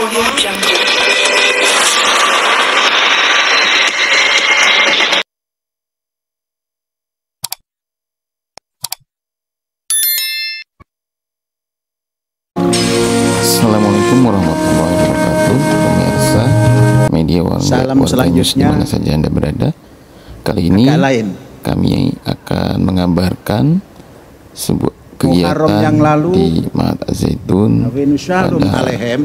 Assalamualaikum warahmatullahi wabarakatuh, pemirsa media Warga News dimana saja Anda berada. Kali ini kami akan mengabarkan sebuah kegiatan yang lalu di Mahat Az-Zaitun pada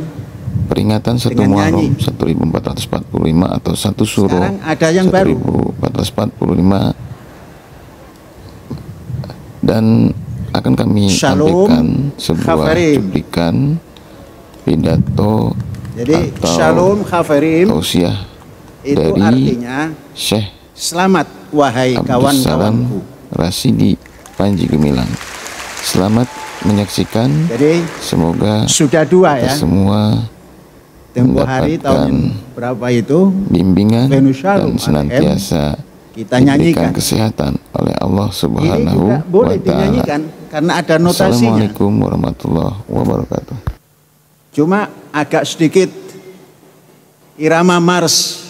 peringatan 1 Muharram 1445 atau 1 Syuro 1445, dan akan kami sampaikan sebuah cuplikan pidato atau tausiah dari Syekh selamat wahai kawan-kawanku Rasidi Panji Gemilang. Selamat menyaksikan. Jadi semoga sudah dua ya, semua tempo hari tahun berapa itu bimbingan dan senantiasa kita nyanyikan kesehatan oleh Allah Subhanahu wa Ta'ala. Dinyanyikan karena ada notasinya. Assalamualaikum warahmatullahi wabarakatuh. Cuma agak sedikit irama mars.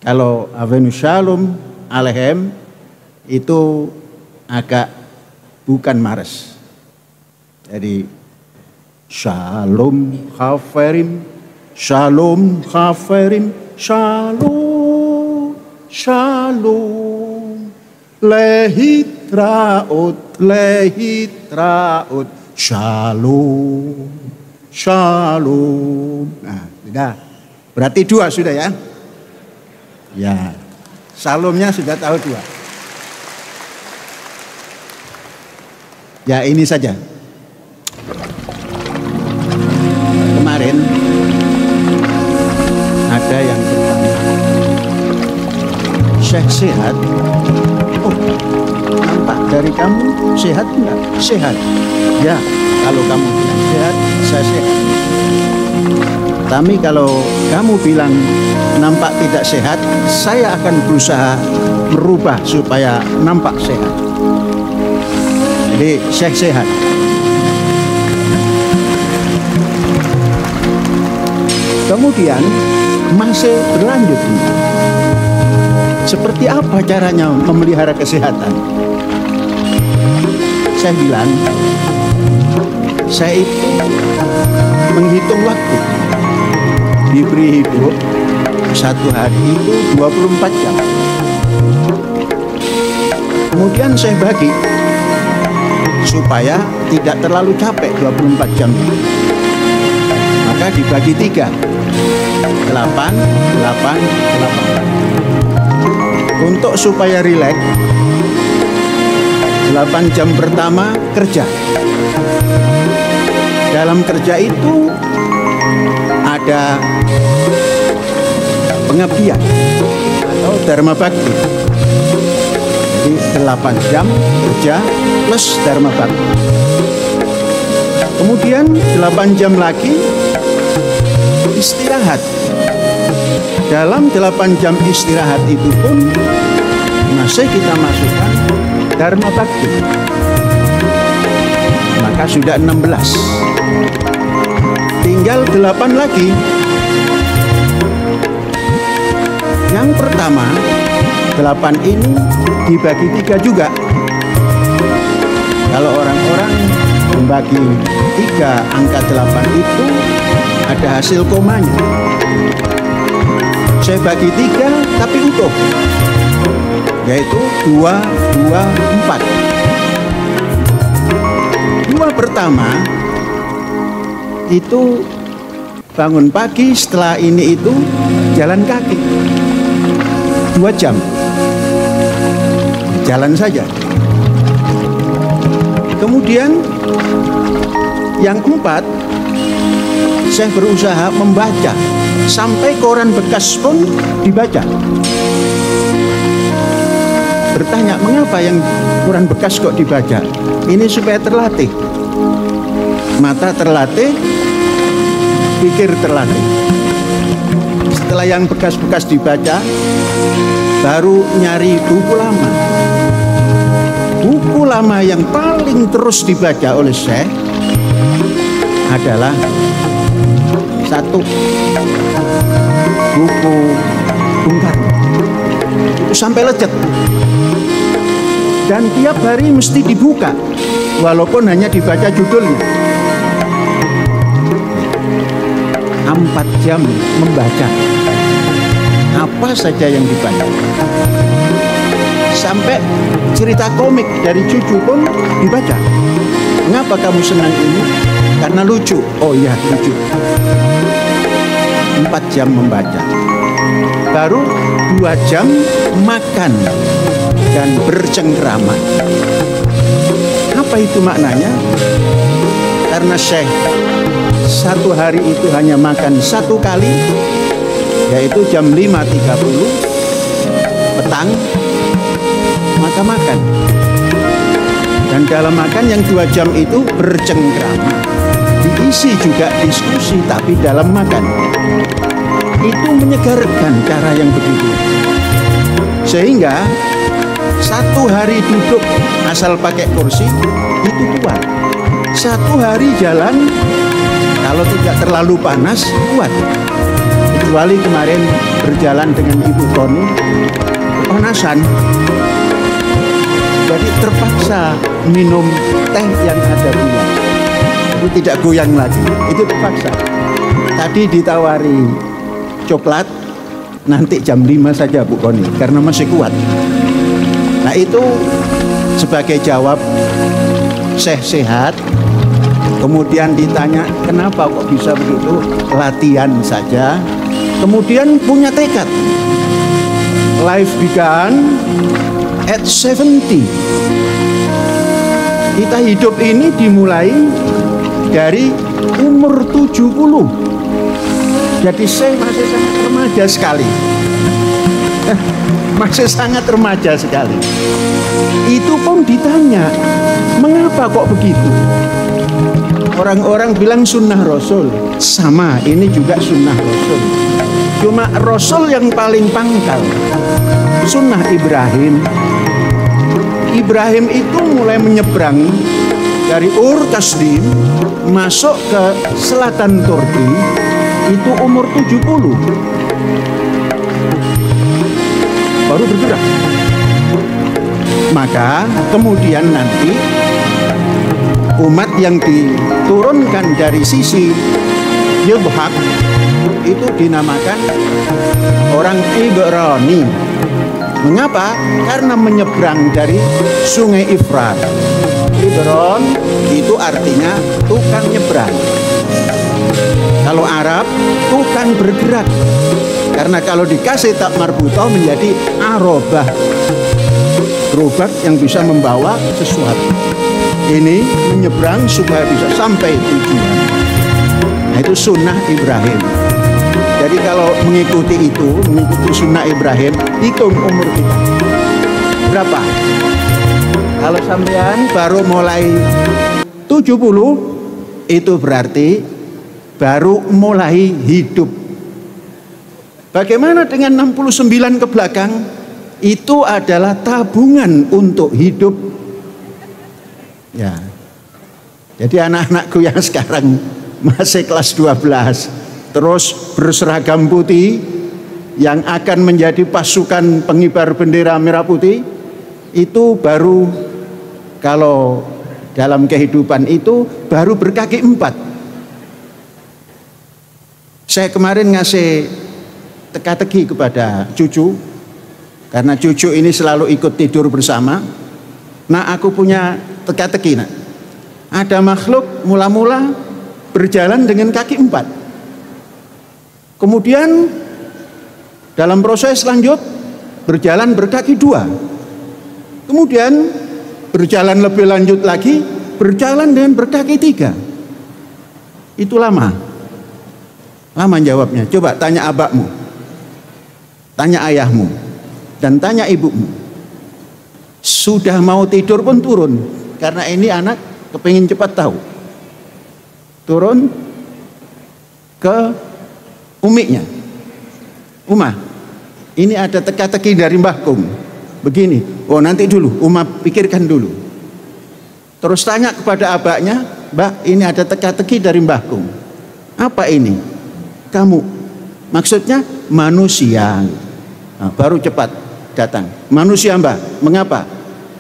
Kalau Avenue Shalom Alehem itu agak bukan mars. Jadi Shalom Khaferim, Shalom Khaferim, Shalom, Shalom, Lehitraut, Lehitraut, Shalom, Shalom. Nah, sudah. Berarti dua sudah ya. Ya, Shalomnya sudah tahu dua. Ya ini saja. Kemarin ada yang bertanya, Syekh sehat? Oh, nampak dari kamu sehat enggak? Sehat. Ya, kalau kamu bilang sehat, saya sehat. Tapi kalau kamu bilang nampak tidak sehat, saya akan berusaha merubah supaya nampak sehat. Jadi Syekh sehat. Kemudian masih berlanjut. Seperti apa caranya memelihara kesehatan? Saya bilang, saya itu menghitung waktu. Diberi hidup satu hari itu 24 jam. Kemudian saya bagi supaya tidak terlalu capek 24 jam. Maka dibagi 3, 8, 8, 8. Untuk supaya rileks, 8 jam pertama kerja. Dalam kerja itu ada pengabdian atau dharma bakti. Jadi 8 jam kerja plus dharma bakti. Kemudian 8 jam lagi istirahat. Dalam 8 jam istirahat itu pun masih kita masukkan dharma bakti. Maka sudah 16. Tinggal 8 lagi. Yang pertama 8 ini dibagi 3 juga. Kalau orang-orang membagi 3 angka 8 itu ada hasil komanya. Saya bagi 3 tapi utuh, yaitu 2, 2, 4. 2 pertama itu bangun pagi, setelah ini itu jalan kaki 2 jam, jalan saja. Kemudian yang 4, saya berusaha membaca sampai koran bekas pun dibaca. Bertanya, mengapa yang koran bekas kok dibaca? Ini supaya terlatih, mata terlatih, pikir terlatih. Setelah yang bekas-bekas dibaca, baru nyari buku lama. Buku lama yang paling terus dibaca oleh Syekh adalah satu buku Bung Karno itu sampai lecet, dan tiap hari mesti dibuka walaupun hanya dibaca judulnya. 4 jam membaca apa saja yang dibaca, sampai cerita komik dari cucu pun dibaca. Mengapa kamu senang ini? Karena lucu. Oh iya, lucu. 4 jam membaca. Baru 2 jam makan dan bercengkrama. Apa itu maknanya? Karena Syekh satu hari itu hanya makan 1 kali, yaitu jam 5.30 petang, maka makan. Dan dalam makan yang 2 jam itu bercengkrama, diisi juga diskusi, tapi dalam makan. Itu menyegarkan cara yang begitu. Sehingga 1 hari duduk asal pakai kursi itu kuat. 1 hari jalan kalau tidak terlalu panas kuat. Kecuali kemarin berjalan dengan Ibu Koni kepanasan, jadi terpaksa minum teh yang ada gula. Itu tidak goyang lagi, itu terpaksa. Tadi ditawari coklat, nanti jam 5 saja Bu Koni, karena masih kuat. Nah itu sebagai jawab Syekh sehat. Kemudian ditanya kenapa kok bisa begitu, latihan saja. Kemudian punya tekad. Life began at 70. Kita hidup ini dimulai dari umur 70. Jadi saya masih sangat remaja sekali. Masih sangat remaja sekali. Itu pun ditanya, mengapa kok begitu? Orang-orang bilang sunnah Rasul. Sama, ini juga sunnah Rasul. Cuma Rasul yang paling pangkal. Sunnah Ibrahim. Ibrahim itu mulai menyeberang dari Ur Kasdim masuk ke selatan Turki itu umur 70. Baru bergerak. Maka kemudian nanti umat yang diturunkan dari sisi Yubhak itu dinamakan orang Ibrani. Mengapa? Karena menyeberang dari sungai Ifrat. Ibron itu artinya tukang nyebrang. Kalau Arab, tukang bergerak. Karena kalau dikasih tak marbutoh menjadi arobah, gerobak yang bisa membawa sesuatu. Ini menyeberang supaya bisa sampai tujuan. Nah itu sunnah Ibrahim. Jadi kalau mengikuti sunnah Ibrahim, hitung umur kita berapa. Kalau sampean baru mulai 70, itu berarti baru mulai hidup. Bagaimana dengan 69 ke belakang? Itu adalah tabungan untuk hidup. Ya. Jadi anak-anakku yang sekarang masih kelas 12 terus berseragam putih yang akan menjadi pasukan pengibar bendera merah putih, itu baru, kalau dalam kehidupan itu baru berkaki 4. Saya kemarin ngasih teka-teki kepada cucu, karena cucu ini selalu ikut tidur bersama. Nah aku punya teka-teki, nah. Ada makhluk mula-mula berjalan dengan kaki 4. Kemudian dalam proses lanjut berjalan berkaki 2. Kemudian berjalan lebih lanjut lagi, berjalan dengan berkaki 3. Itu lama. Lama jawabnya. Coba tanya abakmu, tanya ayahmu, dan tanya ibumu. Sudah mau tidur pun turun, karena ini anak kepingin cepat tahu. Turun ke umiknya. Umah, ini ada teka-teki dari Mbah Kung. Begini, oh nanti dulu, Umah pikirkan dulu. Terus tanya kepada abaknya, Mbak, ini ada teka-teki dari Mbah Kung. Apa ini? kamu? Maksudnya manusia. Nah, baru cepat datang. Manusia Mbah, mengapa?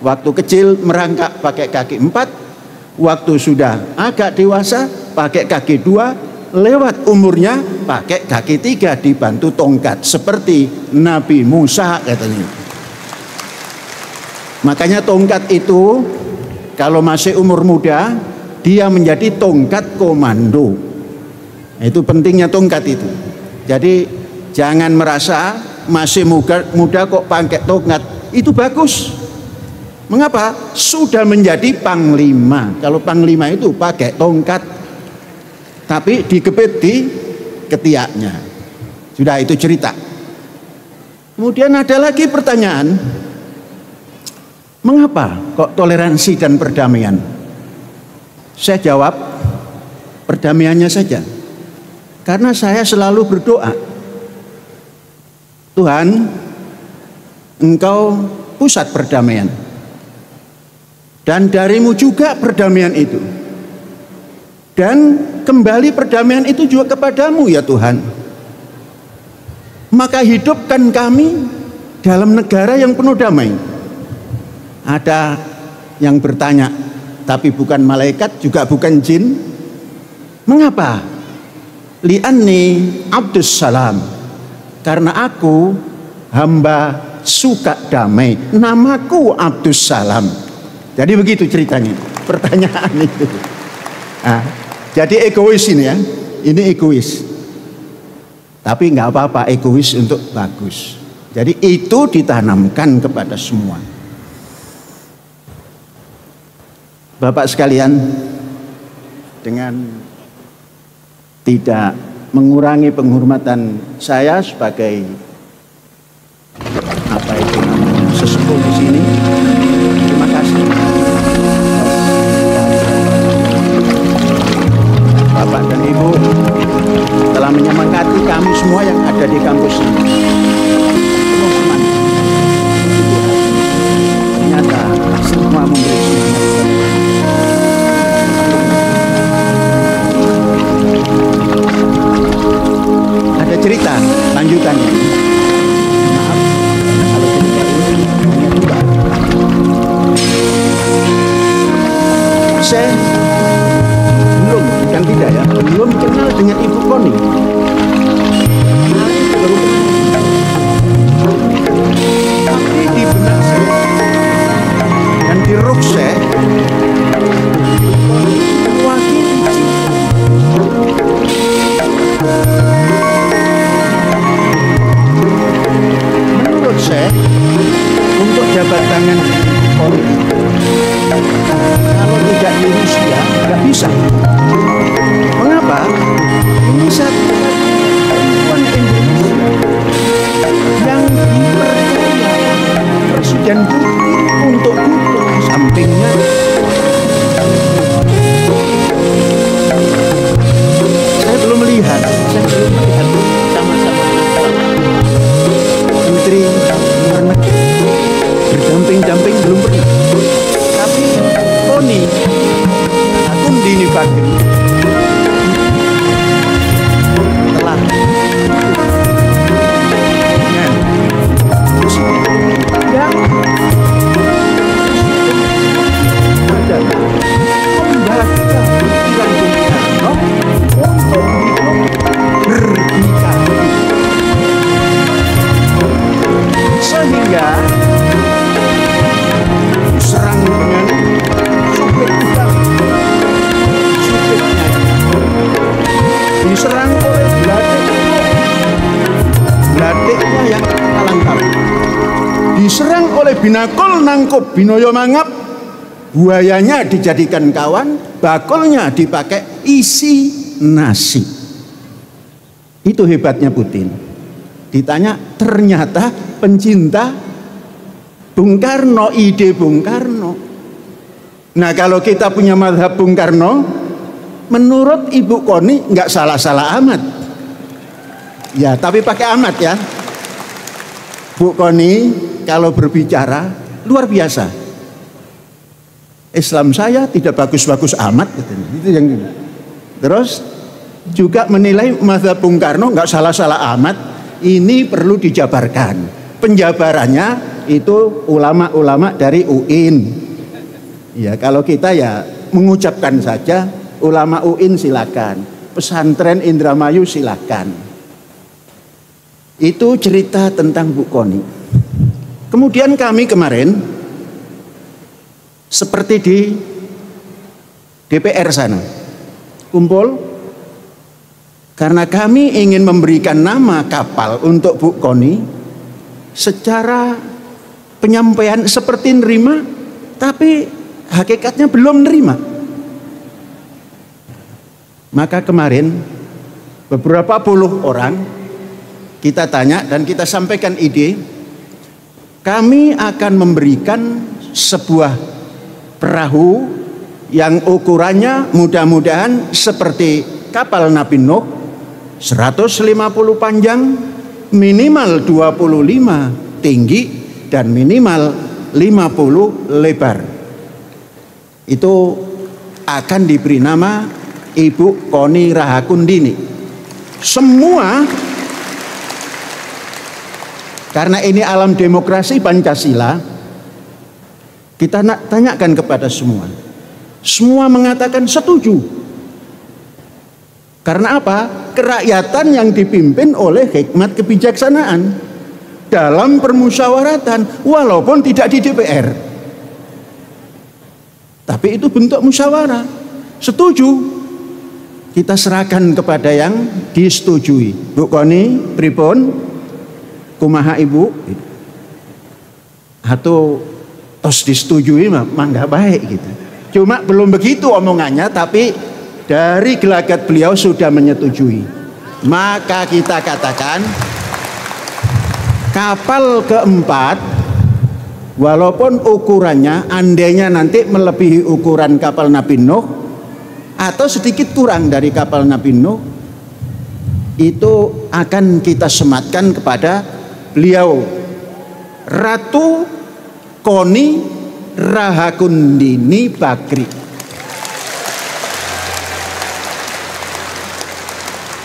Waktu kecil merangkak pakai kaki 4, waktu sudah agak dewasa pakai kaki 2, lewat umurnya pakai kaki 3 dibantu tongkat seperti Nabi Musa katanya. Makanya tongkat itu kalau masih umur muda dia menjadi tongkat komando. Itu pentingnya tongkat itu. Jadi jangan merasa masih muda kok pakai tongkat. Itu bagus. Mengapa? Sudah menjadi panglima. Kalau panglima itu pakai tongkat, tapi dikepit di ketiaknya. Sudah, itu cerita. Kemudian ada lagi pertanyaan, mengapa kok toleransi dan perdamaian? Saya jawab, perdamaiannya saja. Karena saya selalu berdoa, Tuhan, Engkau pusat perdamaian, dan darimu juga perdamaian itu, dan kembali perdamaian itu juga kepadamu ya Tuhan. Maka hidupkan kami dalam negara yang penuh damai. Ada yang bertanya, tapi bukan malaikat juga bukan jin, mengapa? Li'anni abdus salam, karena aku hamba suka damai, namaku Abdus Salam. Jadi begitu ceritanya, pertanyaan itu. Nah, jadi egois ini ya, ini egois. Tapi nggak apa-apa, egois untuk bagus. Jadi itu ditanamkan kepada semua. Bapak sekalian, dengan tidak mengurangi penghormatan saya sebagai apa itu namanya sesepuh di sini, terima kasih Bapak dan Ibu telah menyemangati kami semua yang ada di kampus ini. Penuh semangat. Ternyata semua memberi semangat. Ada cerita lanjutannya. Maaf kalau cerita ini hanya 2. Saya bukan tidak ya, belum kenal dengan Ibu Koni. Tapi di benak saya dan di ruh saya menurut saya untuk jabat tangan politik kalau tidak di Rusia nggak bisa. Mengapa? Ini satu perempuan Indonesia yang dipercaya Presiden Putin untuk duduk di sampingnya. Saya belum melihat sama-sama Menteri Luar Negeri berdamping-damping, belum pernah. Tapi Koni Akundini Bakri telah dengan yang ada membaca pikiran Bung Karno untuk hidup berdikari, sehingga diserang dengan supir udara, supirnya diserang oleh Blatiknya yang kalang-kalang, diserang oleh binakol nangkep binoyo mangap, buayanya dijadikan kawan, bakolnya dipakai isi nasi. Itu hebatnya Putin. Ditanya, ternyata pencinta Bung Karno, ide Bung Karno. Nah, kalau kita punya mazhab Bung Karno, menurut Ibu Koni nggak salah-salah amat. Ya, tapi pakai amat ya. Bu Koni kalau berbicara luar biasa. Islam saya tidak bagus-bagus amat, gitu. Itu yang. Terus juga menilai mazhab Bung Karno nggak salah-salah amat, ini perlu dijabarkan. Penjabarannya itu ulama-ulama dari UIN. Ya, kalau kita ya mengucapkan saja, ulama UIN silakan, pesantren Indramayu silakan. Itu cerita tentang Bu Koni. Kemudian kami kemarin seperti di DPR sana kumpul karena kami ingin memberikan nama kapal untuk Bu Koni. Secara penyampaian seperti nerima, tapi hakikatnya belum nerima. Maka kemarin beberapa puluh orang kita tanya dan kita sampaikan ide, kami akan memberikan sebuah perahu yang ukurannya mudah-mudahan seperti kapal Nabi Nuh, 150 panjang, minimal 25 tinggi, dan minimal 50 lebar. Itu akan diberi nama Ibu Koni Rahakundini. Semua, karena ini alam demokrasi Pancasila, kita tanyakan kepada semua. Semua mengatakan setuju. Karena apa? Kerakyatan yang dipimpin oleh hikmat kebijaksanaan dalam permusyawaratan, walaupun tidak di DPR. Tapi itu bentuk musyawarah. Setuju. Kita serahkan kepada yang disetujui. Bu Koni, pripun? Kumaha Ibu? Atau tos disetujui mangga baik gitu. Cuma belum begitu omongannya, tapi dari gelagat beliau sudah menyetujui. Maka kita katakan kapal keempat, walaupun ukurannya andainya nanti melebihi ukuran kapal Nabi Nuh atau sedikit kurang dari kapal Nabi Nuh, itu akan kita sematkan kepada beliau, Ratu Koni Rahakundini Bakri.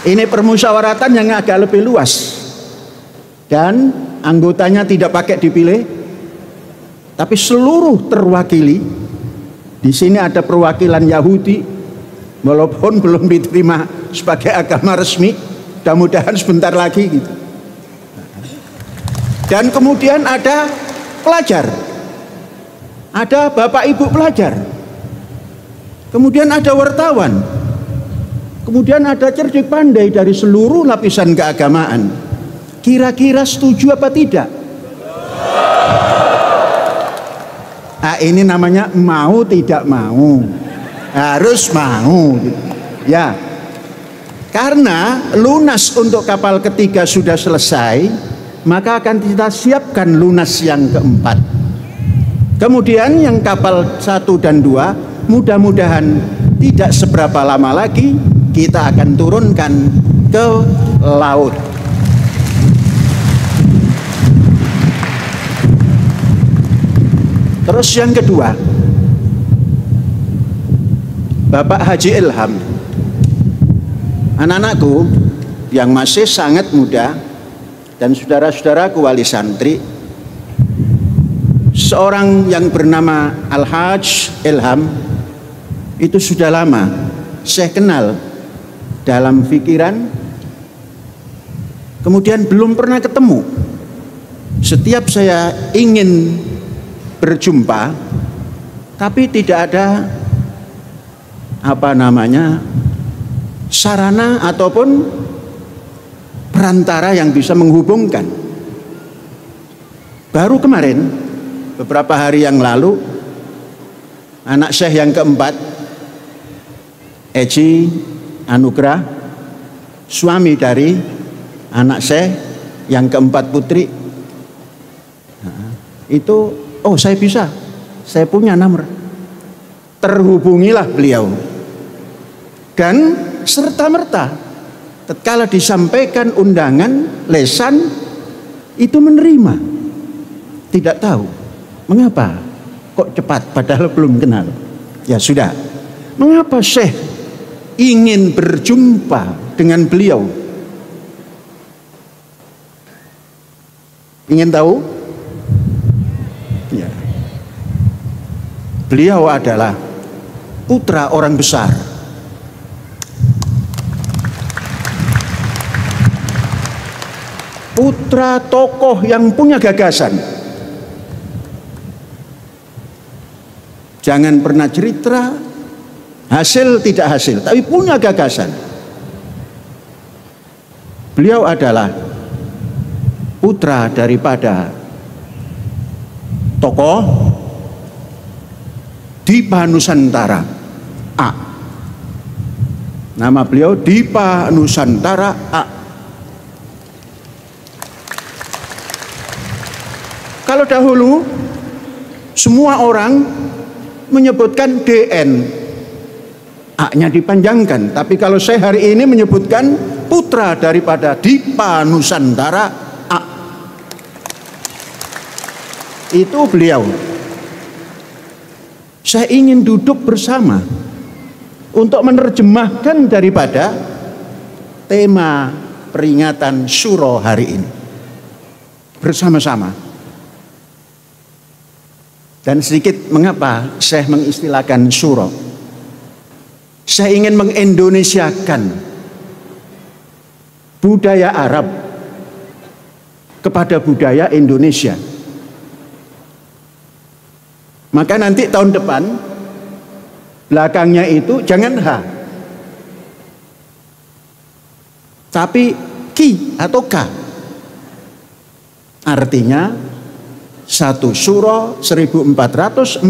Ini permusyawaratan yang agak lebih luas dan anggotanya tidak pakai dipilih, tapi seluruh terwakili. Di sini ada perwakilan Yahudi, walaupun belum diterima sebagai agama resmi, mudah-mudahan sebentar lagi gitu. Dan kemudian ada pelajar, ada bapak ibu pelajar, kemudian ada wartawan, kemudian ada cerdik pandai dari seluruh lapisan keagamaan. Kira-kira setuju apa tidak? Nah, ini namanya mau tidak mau, harus mau gitu. Ya, karena lunas untuk kapal ketiga sudah selesai, maka akan kita siapkan lunas yang keempat. Kemudian yang kapal 1 dan 2 mudah-mudahan tidak seberapa lama lagi kita akan turunkan ke laut. Terus yang kedua, Bapak Haji Ilham, anak-anakku yang masih sangat muda dan saudara-saudaraku wali santri, seorang yang bernama Al-Hajj Ilham itu sudah lama saya kenal dalam pikiran, kemudian belum pernah ketemu. Setiap saya ingin berjumpa, tapi tidak ada sarana ataupun perantara yang bisa menghubungkan. Baru kemarin, beberapa hari yang lalu, anak Syekh yang keempat, Eji Anugrah, suami dari anak Syekh yang keempat putri, itu, oh saya punya nomor. Terhubungilah beliau, dan serta-merta tatkala disampaikan undangan lesan itu menerima. Tidak tahu mengapa kok cepat padahal belum kenal. Ya sudah, mengapa Syekh ingin berjumpa dengan beliau. Ingin tahu? Ya. Beliau adalah putra orang besar. Putra tokoh yang punya gagasan. Jangan pernah cerita hasil tidak hasil, tapi punya gagasan. Beliau adalah putra daripada tokoh Dipa Nusantara A. Nama beliau Dipa Nusantara A. Kalau dahulu semua orang menyebutkan DN, A-nya dipanjangkan, tapi kalau saya hari ini menyebutkan putra daripada Dipa Nusantara A. Itu beliau. Saya ingin duduk bersama untuk menerjemahkan daripada tema peringatan Syuro hari ini bersama-sama. Dan sedikit mengapa saya mengistilahkan Syuro. Saya ingin mengendonesiakan budaya Arab kepada budaya Indonesia. Maka nanti tahun depan belakangnya itu jangan H, tapi Ki atau K. Artinya 1 Syuro 1446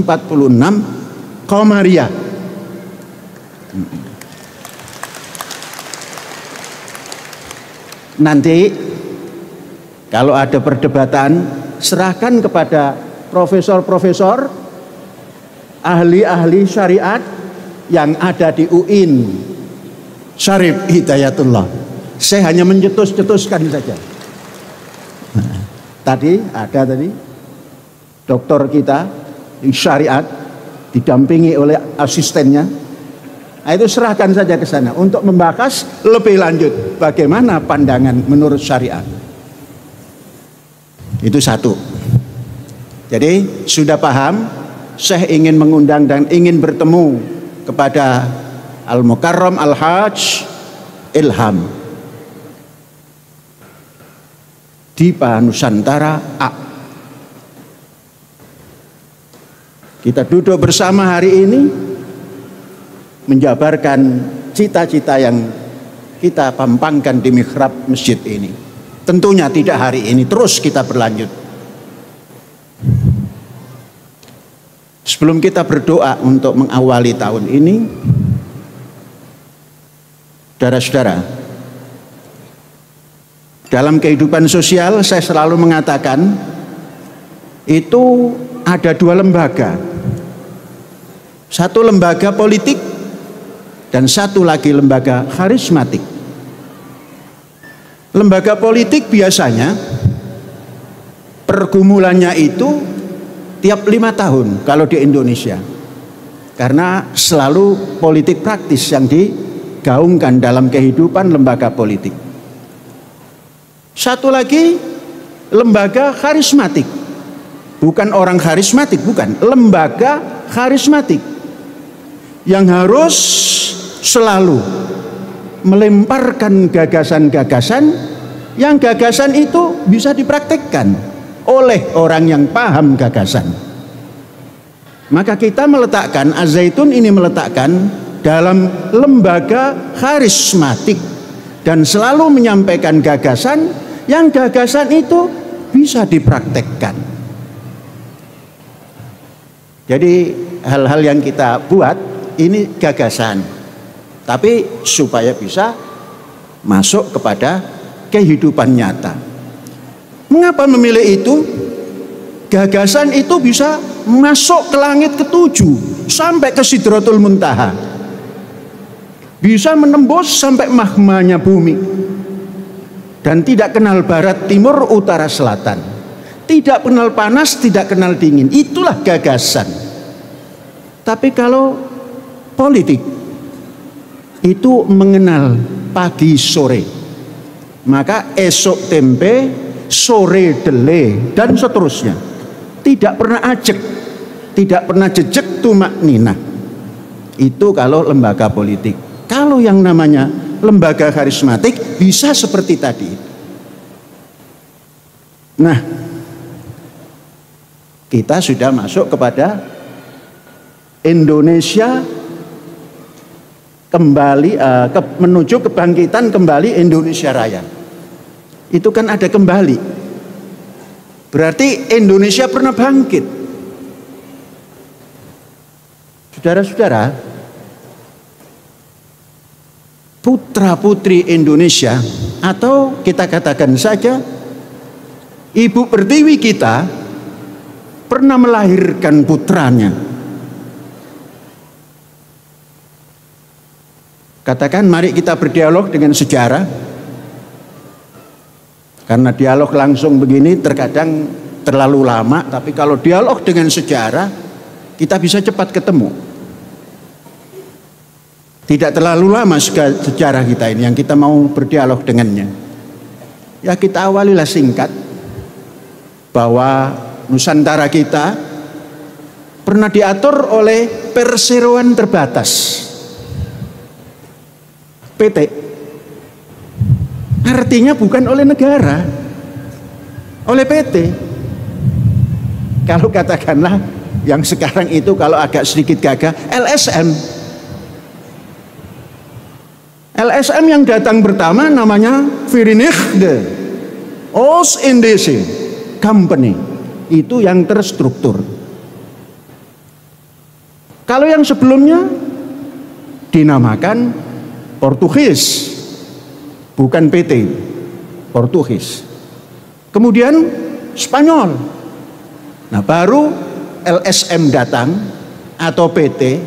Komariah. Nanti kalau ada perdebatan, serahkan kepada profesor-profesor, ahli-ahli syariat yang ada di UIN Syarif Hidayatullah. Saya hanya mencetus-cetuskan saja. Tadi dokter kita di syariat didampingi oleh asistennya. Nah, itu serahkan saja ke sana untuk membahas lebih lanjut bagaimana pandangan menurut syariat. Itu satu. Jadi sudah paham, saya ingin mengundang dan ingin bertemu kepada Al-Mukarram Al-Hajj Ilham Dipa Nusantara A. Kita duduk bersama hari ini menjabarkan cita-cita yang kita pampangkan di mihrab masjid ini. Tentunya tidak hari ini, terus kita berlanjut. Sebelum kita berdoa untuk mengawali tahun ini, saudara-saudara, dalam kehidupan sosial saya selalu mengatakan itu ada 2 lembaga. Satu lembaga politik dan satu lagi lembaga karismatik. Lembaga politik biasanya pergumulannya itu tiap 5 tahun kalau di Indonesia, karena selalu politik praktis yang digaungkan dalam kehidupan lembaga politik. Satu lagi lembaga karismatik, bukan orang karismatik, bukan, lembaga karismatik yang harus selalu melemparkan gagasan-gagasan yang gagasan itu bisa dipraktekkan oleh orang yang paham gagasan. Maka kita meletakkan, Az-Zaitun ini meletakkan dalam lembaga karismatik dan selalu menyampaikan gagasan yang gagasan itu bisa dipraktekkan. Jadi hal-hal yang kita buat ini gagasan, tapi supaya bisa masuk kepada kehidupan nyata. Mengapa memilih itu? Gagasan itu bisa masuk ke langit ke-7 sampai ke Sidratul Muntaha, bisa menembus sampai magmanya bumi, dan tidak kenal barat, timur, utara, selatan, tidak kenal panas, tidak kenal dingin. Itulah gagasan. Tapi kalau politik itu mengenal pagi sore. Maka esok tempe, sore dele, dan seterusnya. Tidak pernah ajek, tidak pernah jejek tumak nina. Itu kalau lembaga politik. Kalau yang namanya lembaga karismatik bisa seperti tadi. Nah, kita sudah masuk kepada Indonesia kembali menuju kebangkitan kembali Indonesia Raya. Itu kan ada kembali. Berarti Indonesia pernah bangkit. Saudara-saudara, putra-putri Indonesia, atau kita katakan saja Ibu Pertiwi kita pernah melahirkan putranya. Katakan, mari kita berdialog dengan sejarah. Karena dialog langsung begini terkadang terlalu lama, tapi kalau dialog dengan sejarah kita bisa cepat ketemu. Tidak terlalu lama sejarah kita ini yang kita mau berdialog dengannya. Ya, kita awalilah singkat bahwa Nusantara kita pernah diatur oleh perseroan terbatas, PT. Artinya bukan oleh negara, oleh PT. Kalau katakanlah yang sekarang itu kalau agak sedikit gagah, LSM. LSM yang datang pertama namanya Verenigde Oost-Indische Company. Itu yang terstruktur. Kalau yang sebelumnya dinamakan Portugis, bukan PT, Portugis. Kemudian Spanyol. Nah, baru LSM datang atau PT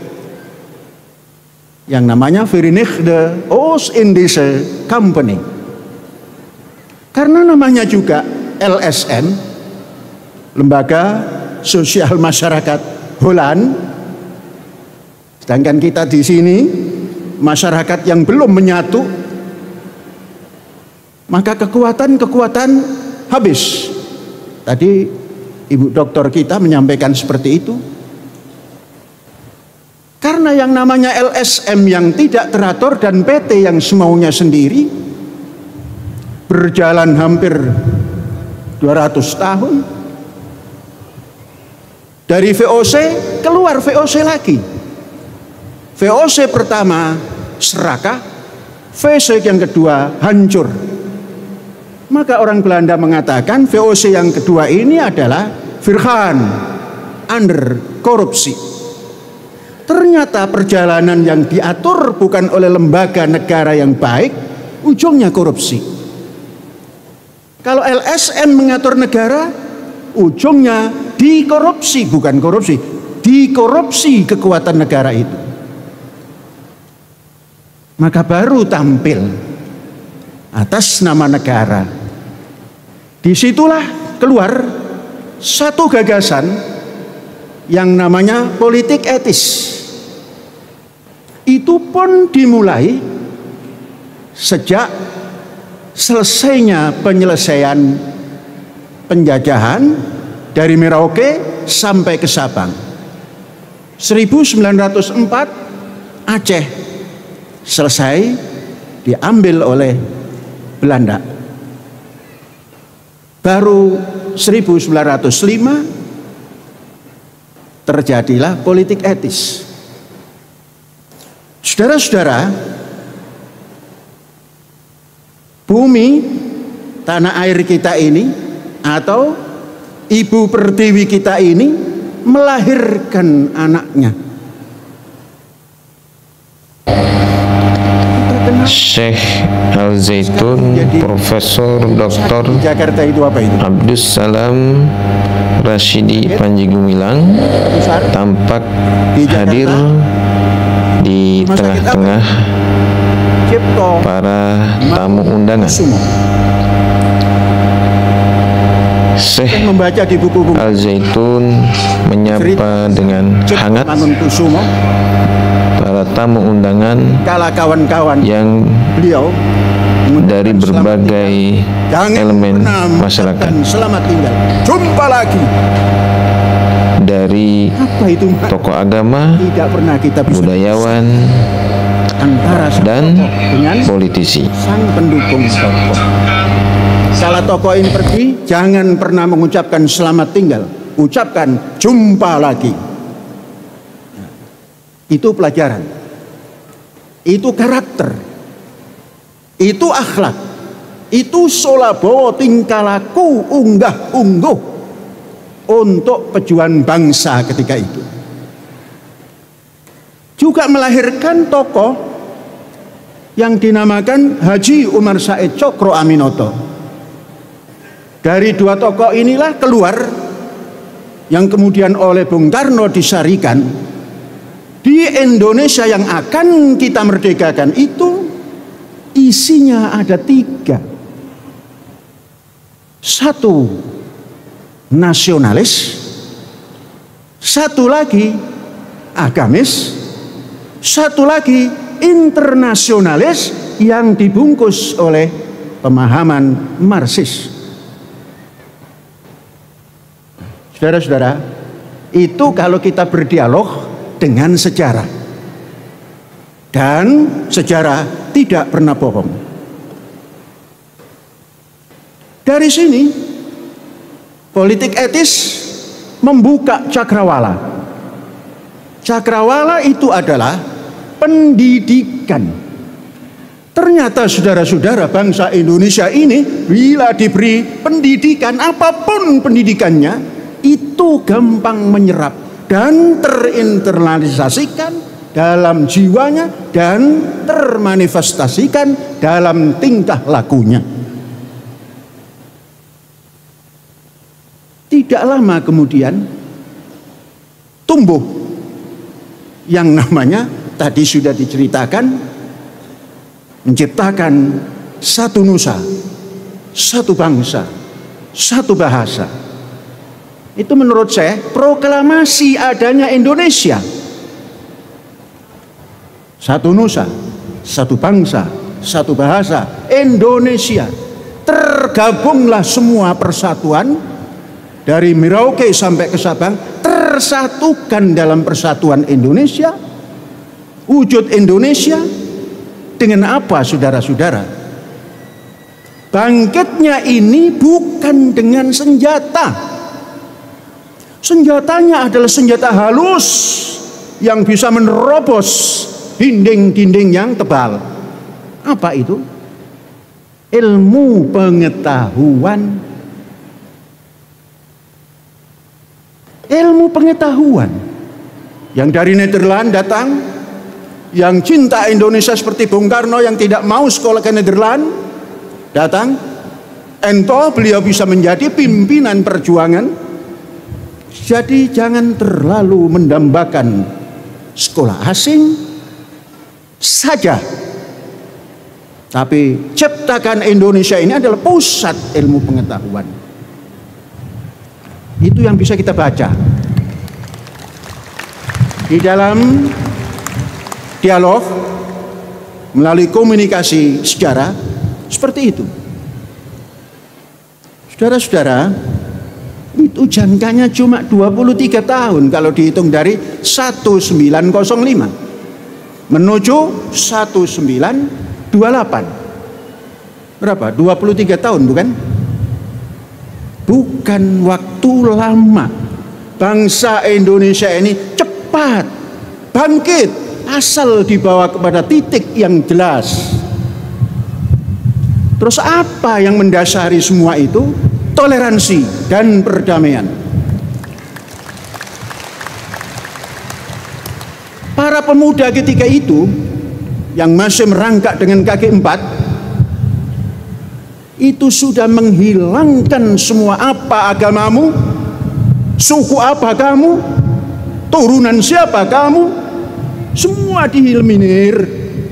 yang namanya Verenigde Oost-Indische Company. Karena namanya juga LSM, Lembaga Sosial Masyarakat Holland, sedangkan kita di sini masyarakat yang belum menyatu, maka kekuatan habis. Tadi Ibu Doktor kita menyampaikan seperti itu. Karena yang namanya LSM yang tidak teratur dan PT yang semaunya sendiri berjalan hampir 200 tahun. Dari VOC keluar VOC lagi. VOC pertama serakah, VOC yang kedua hancur. Maka orang Belanda mengatakan VOC yang kedua ini adalah Virgaan under korupsi. Ternyata perjalanan yang diatur bukan oleh lembaga negara yang baik, ujungnya korupsi. Kalau LSM mengatur negara, ujungnya dikorupsi, bukan korupsi, dikorupsi kekuatan negara itu. Maka baru tampil atas nama negara. Disitulah keluar satu gagasan yang namanya politik etis. Itu pun dimulai sejak selesainya penyelesaian penjajahan dari Merauke sampai ke Sabang. 1904 Aceh selesai diambil oleh Belanda. Baru 1905 terjadilah politik etis. Saudara-saudara, bumi tanah air kita ini atau Ibu Pertiwi kita ini melahirkan anaknya. Syekh Al-Zaitun Profesor Dr. Jakarta itu apa itu? Abdus Salam Rashidi Panji Gumilang tampak hadir di tengah-tengah para tamu undangan. Syekh Al-Zaitun menyapa dengan hangat para para tamu undangan kala kawan-kawan yang beliau dari berbagai elemen masyarakat. Selamat tinggal. Jumpa lagi. Dari Apa itu, Mak? tokoh agama, Tidak pernah kita bisa budayawan, antara sang dan tokoh dengan politisi. sang pendukung tokoh. Kala tokoh ini pergi, jangan pernah mengucapkan selamat tinggal. Ucapkan jumpa lagi. Itu pelajaran. Itu karakter. Itu akhlak. Itu solabowo tingkah laku unggah ungguh untuk pejuang bangsa ketika itu. Juga melahirkan tokoh yang dinamakan Haji Umar Said Cokro Aminoto. Dari dua tokoh inilah keluar yang kemudian oleh Bung Karno disarikan di Indonesia yang akan kita merdekakan itu. Isinya ada 3. 1 nasionalis, 1 lagi agamis, 1 lagi internasionalis yang dibungkus oleh pemahaman Marxis. Saudara-saudara, itu kalau kita berdialog dengan sejarah. Dan sejarah tidak pernah bohong. Dari sini, politik etis membuka cakrawala. Cakrawala itu adalah pendidikan. Ternyata saudara-saudara, bangsa Indonesia ini bila diberi pendidikan, apapun pendidikannya, itu gampang menyerap dan terinternalisasikan dalam jiwanya dan termanifestasikan dalam tingkah lakunya. Tidak lama kemudian tumbuh yang namanya tadi sudah diceritakan, menciptakan satu nusa, satu bangsa, satu bahasa. Itu menurut saya proklamasi adanya Indonesia. Satu nusa, satu bangsa, satu bahasa, Indonesia. Tergabunglah semua persatuan dari Merauke sampai ke Sabang, tersatukan dalam persatuan Indonesia. Wujud Indonesia dengan apa, saudara-saudara? Bangkitnya ini bukan dengan senjata. Senjatanya adalah senjata halus yang bisa menerobos dinding-dinding yang tebal. Apa itu? Ilmu pengetahuan. Ilmu pengetahuan yang dari Nederland datang, yang cinta Indonesia seperti Bung Karno yang tidak mau sekolah ke Nederland datang. Ento beliau bisa menjadi pimpinan perjuangan. Jadi jangan terlalu mendambakan sekolah asing saja, tapi ciptakan Indonesia ini adalah pusat ilmu pengetahuan. Itu yang bisa kita baca di dalam dialog melalui komunikasi sejarah seperti itu. Saudara-saudara, itu jangkanya cuma 23 tahun kalau dihitung dari 1905 menuju 1928. Berapa? 23 tahun, bukan? Bukan waktu lama. Bangsa Indonesia ini cepat bangkit asal dibawa kepada titik yang jelas. Terus apa yang mendasari semua itu? Toleransi dan perdamaian. Para pemuda ketika itu yang masih merangkak dengan kaki 4 itu sudah menghilangkan semua apa agamamu, suku apa kamu, turunan siapa kamu, semua dieliminir,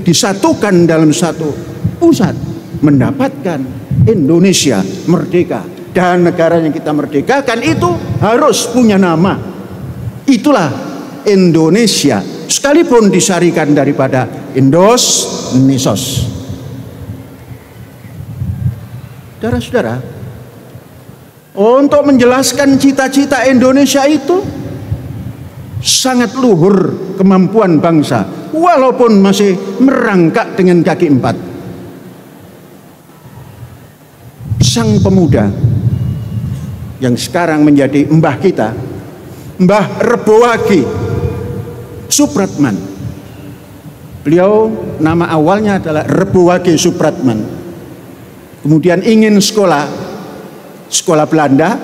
disatukan dalam satu pusat, mendapatkan Indonesia merdeka. Dan negara yang kita merdekakan itu harus punya nama. Itulah Indonesia sekalipun disarikan daripada Indos Nisos. Saudara-saudara, untuk menjelaskan cita-cita Indonesia itu sangat luhur kemampuan bangsa, walaupun masih merangkak dengan kaki empat. Sang pemuda yang sekarang menjadi mbah kita, Mbah Rebowagi Supratman. Beliau nama awalnya adalah Rebowagi Supratman. Kemudian ingin sekolah Belanda,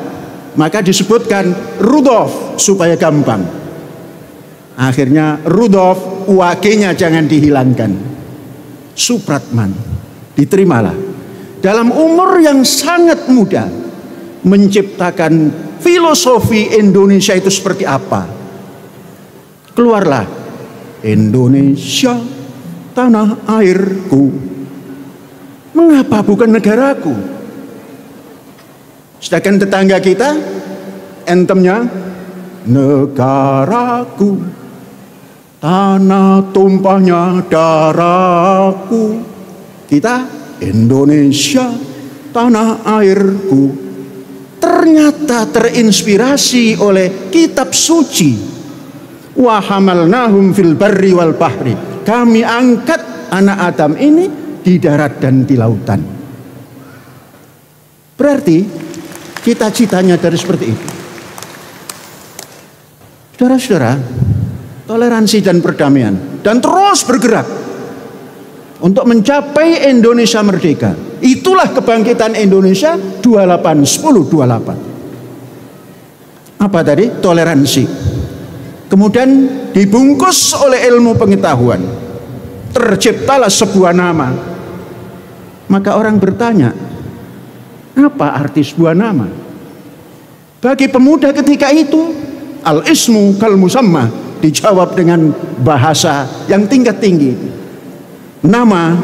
maka disebutkan Rudolf supaya gampang. Akhirnya Rudolf, wakinya jangan dihilangkan. Supratman, diterimalah. Dalam umur yang sangat muda, menciptakan filosofi Indonesia itu seperti apa. Keluarlah, Indonesia, tanah airku, mengapa bukan negaraku? Sedangkan tetangga kita, anthemnya, negaraku, tanah tumpahnya darahku. Kita, Indonesia, tanah airku. Ternyata terinspirasi oleh kitab suci. Wa hamalnahum fil barri wal bahri. Kami angkat anak Adam ini di darat dan di lautan. Berarti cita-citanya dari seperti itu. Saudara-saudara, toleransi dan perdamaian, dan terus bergerak untuk mencapai Indonesia merdeka. Itulah kebangkitan Indonesia 28 Apa tadi? Toleransi. Kemudian dibungkus oleh ilmu pengetahuan. Terciptalah sebuah nama. Maka orang bertanya, apa arti sebuah nama? Bagi pemuda ketika itu, al-ismu kal musamma, dijawab dengan bahasa yang tingkat tinggi. Nama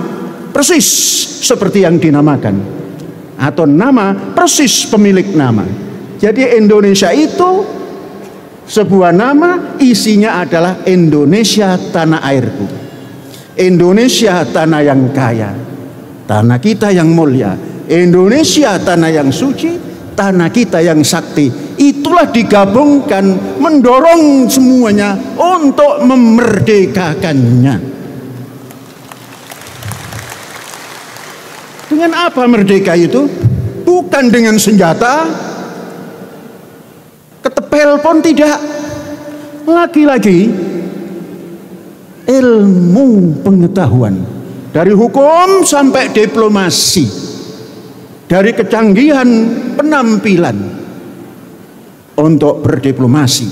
persis seperti yang dinamakan, atau nama persis pemilik nama. Jadi Indonesia itu sebuah nama, isinya adalah Indonesia tanah airku, Indonesia tanah yang kaya, tanah kita yang mulia, Indonesia tanah yang suci, tanah kita yang sakti. Itulah digabungkan, mendorong semuanya untuk memerdekakannya. Dengan apa merdeka itu? Bukan dengan senjata, ketepel pun tidak. Lagi-lagi ilmu pengetahuan, dari hukum sampai diplomasi, dari kecanggihan penampilan untuk berdiplomasi.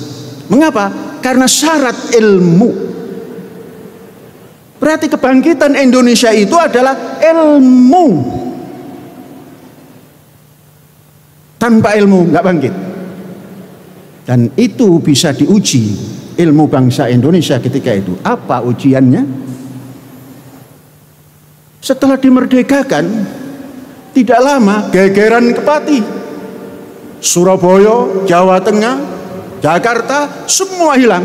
Mengapa? Karena syarat ilmu. Berarti kebangkitan Indonesia itu adalah ilmu. Tanpa ilmu nggak bangkit. Dan itu bisa diuji ilmu bangsa Indonesia ketika itu. Apa ujiannya? Setelah dimerdekakan, tidak lama gegeran kepati. Surabaya, Jawa Tengah, Jakarta, semua hilang.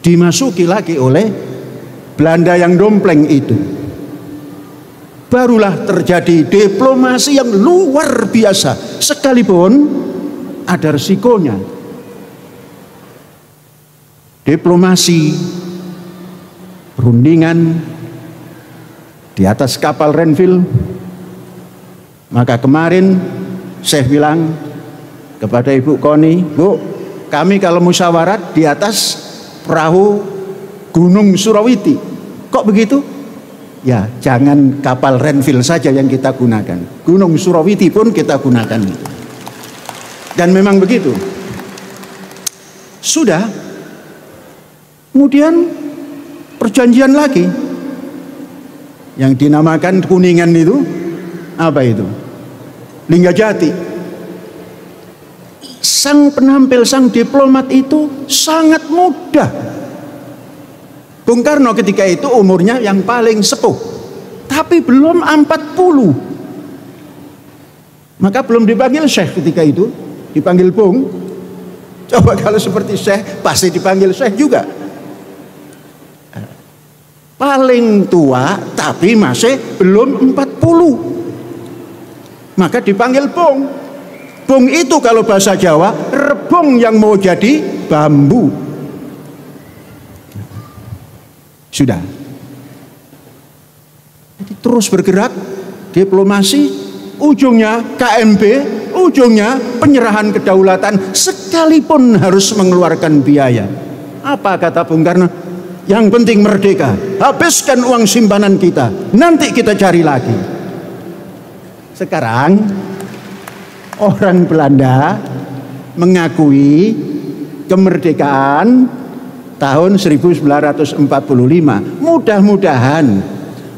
Dimasuki lagi oleh Belanda yang dompleng itu. Barulah terjadi diplomasi yang luar biasa, sekalipun ada resikonya. Diplomasi, perundingan di atas kapal Renville. Maka kemarin saya bilang kepada Ibu Koni, Bu, kami kalau musyawarat di atas perahu Gunung Surawiti. Kok begitu? Ya, jangan kapal Renville saja yang kita gunakan, Gunung Surawiti pun kita gunakan itu. Dan memang begitu. Sudah. Kemudian perjanjian lagi yang dinamakan Kuningan itu. Apa itu? Linggajati. Sang penampil, sang diplomat itu sangat muda. Bung Karno ketika itu umurnya yang paling sepuh, tapi belum 40. Maka belum dipanggil Syekh ketika itu, dipanggil Bung. Coba kalau seperti Syekh, pasti dipanggil Syekh juga. paling tua tapi masih belum 40. Maka dipanggil bung. Bung itu kalau bahasa Jawa rebung yang mau jadi bambu. Sudah. Jadi terus bergerak diplomasi, ujungnya KMB, ujungnya penyerahan kedaulatan sekalipun harus mengeluarkan biaya. Apa kata Bung Karno? Yang penting merdeka, habiskan uang simpanan kita, nanti kita cari lagi. Sekarang orang Belanda mengakui kemerdekaan tahun 1945. Mudah-mudahan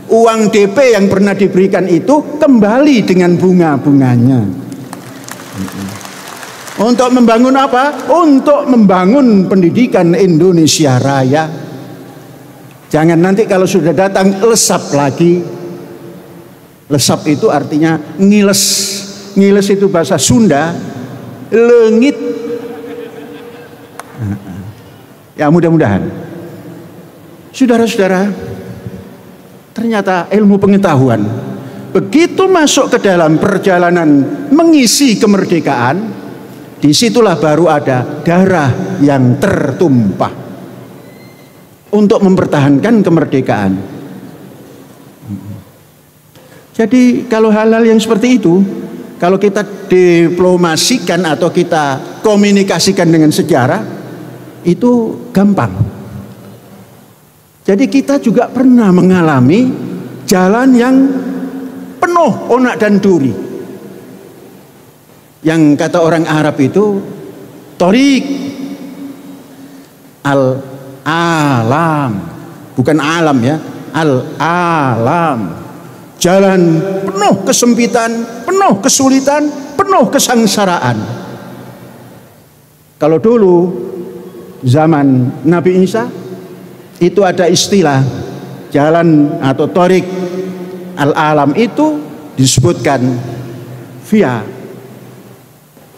uang DP yang pernah diberikan itu kembali dengan bunga-bunganya. Untuk membangun apa? Untuk membangun pendidikan Indonesia Raya. Jangan nanti kalau sudah datang lesap lagi. Lesap itu artinya ngiles. Ngiles itu bahasa Sunda, lengit. Ya mudah-mudahan. Saudara-saudara, ternyata ilmu pengetahuan begitu masuk ke dalam perjalanan mengisi kemerdekaan, disitulah baru ada darah yang tertumpah untuk mempertahankan kemerdekaan. Jadi kalau hal-hal yang seperti itu, kalau kita diplomasikan atau kita komunikasikan dengan sejarah, itu gampang. Jadi kita juga pernah mengalami jalan yang penuh onak dan duri. Yang kata orang Arab itu Thoriq al-alam, bukan alam ya, al-alam. Jalan penuh kesempitan, penuh kesulitan, penuh kesengsaraan. Kalau dulu zaman Nabi Isa itu ada istilah jalan atau Thoriq al-alam itu disebutkan Via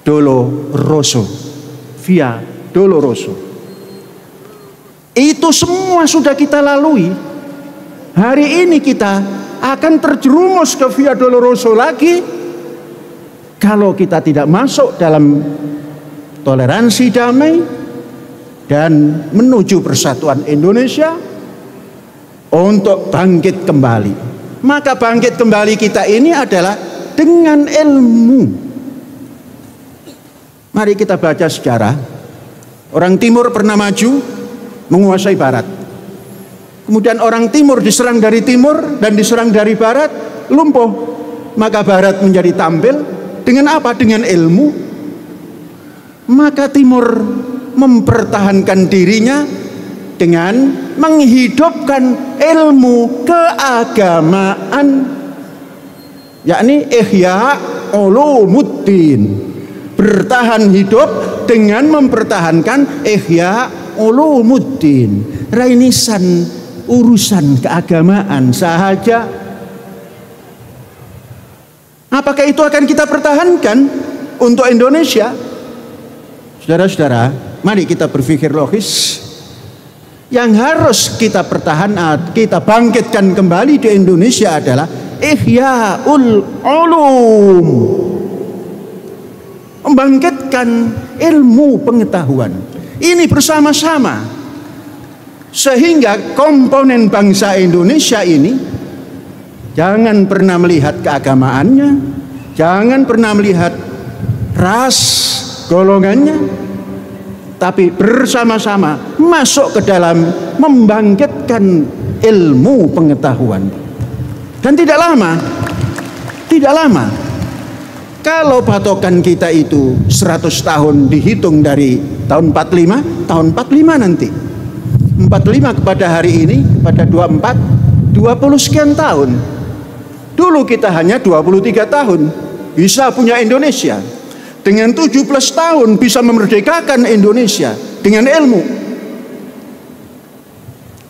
Dolorosa. Via Dolorosa. Itu semua sudah kita lalui. Hari ini kita akan terjerumus ke Via Dolorosa lagi kalau kita tidak masuk dalam toleransi damai dan menuju persatuan Indonesia untuk bangkit kembali. Maka bangkit kembali kita ini adalah dengan ilmu. Mari kita baca sejarah. Orang Timur pernah maju menguasai Barat. Kemudian orang Timur diserang dari timur dan diserang dari barat, lumpuh. Maka Barat menjadi tampil dengan apa? Dengan ilmu. Maka Timur mempertahankan dirinya dengan menghidupkan ilmu keagamaan, yakni Ihya Ulumuddin. Bertahan hidup dengan mempertahankan Ihya Ulumuddin. Rainisan urusan keagamaan sahaja. Apakah itu akan kita pertahankan untuk Indonesia? Saudara-saudara, mari kita berpikir logis. Yang harus kita pertahankan, kita bangkitkan kembali di Indonesia adalah Ihya'ul Ulum. Membangkitkan ilmu pengetahuan. Ini bersama-sama. Sehingga komponen bangsa Indonesia ini jangan pernah melihat keagamaannya, jangan pernah melihat ras golongannya, tapi bersama-sama masuk ke dalam membangkitkan ilmu pengetahuan. Dan tidak lama, kalau patokan kita itu 100 tahun dihitung dari tahun 45, tahun 45 nanti 45 kepada hari ini, kepada 24, 20 sekian tahun. Dulu kita hanya 23 tahun bisa punya Indonesia. Dengan 17 tahun bisa memerdekakan Indonesia dengan ilmu.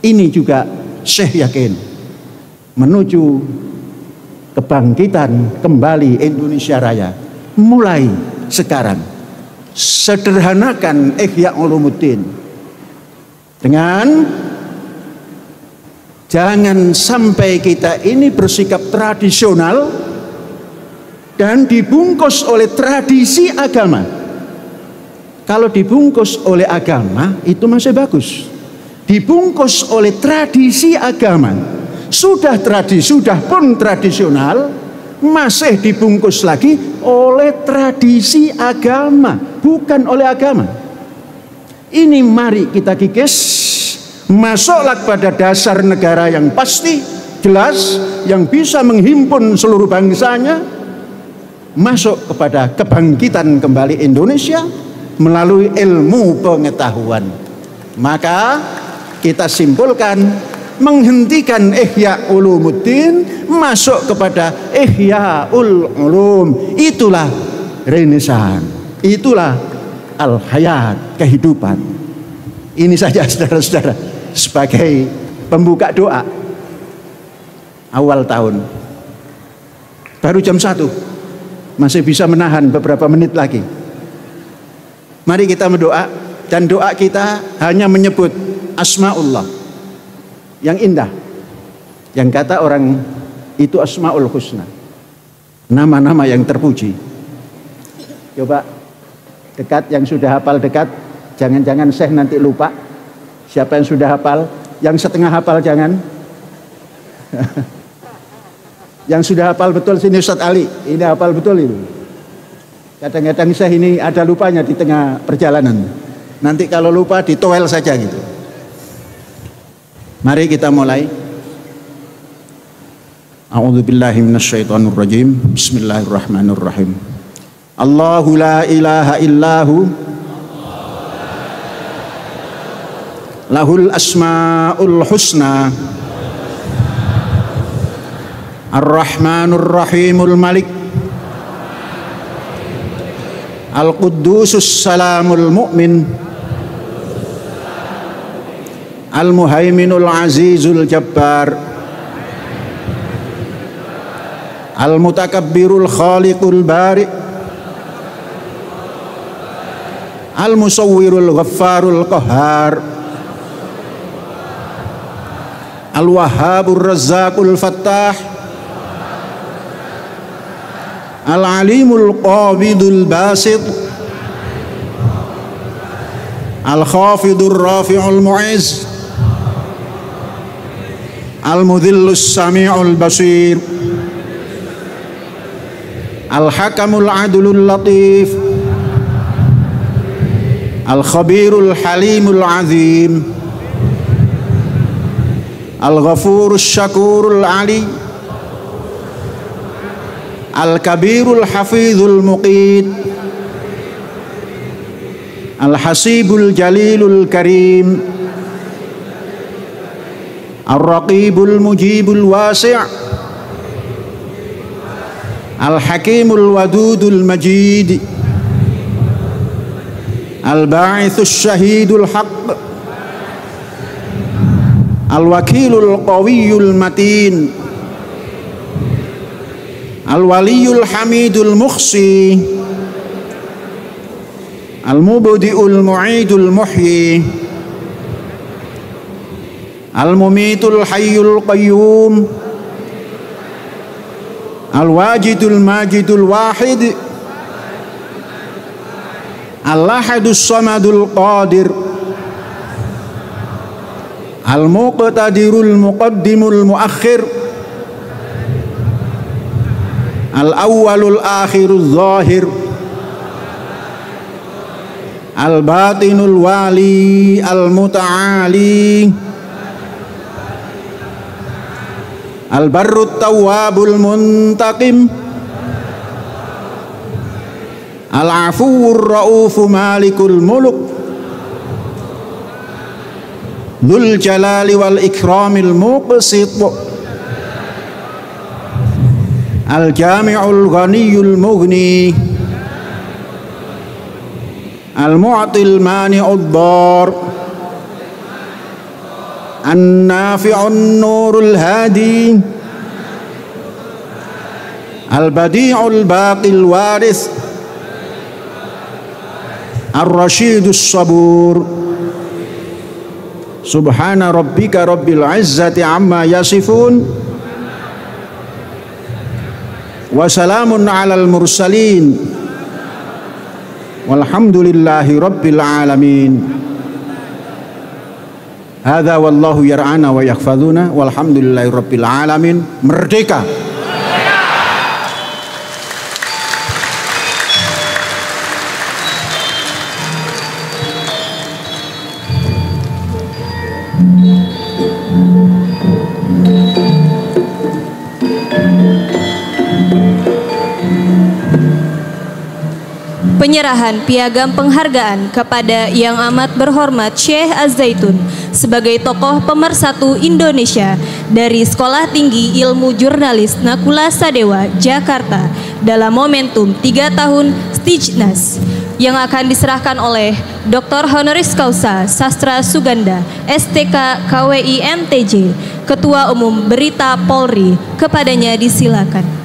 Ini juga Syekh yakin menuju kebangkitan kembali Indonesia Raya. Mulai sekarang sederhanakan Ihya Ulumuddin dengan Jangan sampai kita ini bersikap tradisional dan dibungkus oleh tradisi agama. Kalau dibungkus oleh agama itu masih bagus. Dibungkus oleh tradisi agama, sudah pun tradisional, masih dibungkus lagi oleh tradisi agama, bukan oleh agama. Ini mari kita kikis, masuklah pada dasar negara yang pasti, jelas, yang bisa menghimpun seluruh bangsanya, masuk kepada kebangkitan kembali Indonesia melalui ilmu pengetahuan. Maka kita simpulkan, menghentikan Ihya Ulumuddin, masuk kepada Ihyaul Ulum. Itulah Renaissance, itulah al-hayat, kehidupan. Ini saja saudara-saudara sebagai pembuka doa awal tahun. Baru jam 1, masih bisa menahan beberapa menit lagi. Mari kita berdoa, dan doa kita hanya menyebut Asma'ullah yang indah, yang kata orang itu Asma'ul Husna, nama-nama yang terpuji. Coba dekat, yang sudah hafal dekat, jangan-jangan Syekh nanti lupa. Siapa yang sudah hafal? Yang setengah hafal jangan. Yang sudah hafal betul sini Ustaz Ali, ini hafal betul itu. Kadang-kadang Syekh ini ada lupanya di tengah perjalanan. Nanti kalau lupa ditowel saja gitu. Mari kita mulai. A'udzubillahi minasyaitonirrajim. Bismillahirrahmanirrahim. Allahu la ilaha illahu lahul asmaul husna ar-rahmanur rahimul malik al-quddusus salamul mu'min al-muhaiminul azizul jabbar al-mutakabbirul khaliqul bari' al-musawwirul ghaffarul qahhar al-wahhabur razzaqul fattah al-alimul qabidul basit al-khafidur rafi'ul mu'izz al-mudhillus sami'ul basir al-hakamul adlul latif al-khabirul halimul azim al-ghafurus syakurul ali al-kabirul hafizul muqit al-hasibul jalilul karim al-raqibul mujibul wasi' al-hakimul wadudul majid al-ba'ithus syahidul haqq al-wakilul qawiyul matin al-waliyul hamidul mukhsi al-mubdi'ul mu'idul muhyi al-mumitul hayyul qayyum al-wajidul majidul wahid al-ahadus samadul qadir al-muqtadirul muqaddimul muakhir al-awwalul akhirul zahir al-batinul wali al-muta'ali al-barrut tawwabul muntaqim al-afuwur ra'ufu malikul muluk dzul jalali wal ikramil muqsit al-jami'ul ghaniyul mughni al-mu'til mani'ud dar an-nafi'un nurul hadi al-badi'ul baqil waris ar-rasyidus sabur Subhana rabbika rabbil izzati amma yasifun. Wa salamun alal mursalin. Walhamdulillahi rabbil alamin. Hadza wallahu yar'ana wa yakhfaduna walhamdulillahi rabbil alamin. Merdeka. Penyerahan piagam penghargaan kepada Yang Amat Berhormat Syekh Az-Zaitun sebagai tokoh pemersatu Indonesia dari Sekolah Tinggi Ilmu Jurnalis Nakula Sadewa, Jakarta dalam momentum 3 tahun Stijnas yang akan diserahkan oleh Dr. Honoris Causa Sastra Suganda STK KWI MTJ Ketua Umum Berita Polri. Kepadanya disilakan.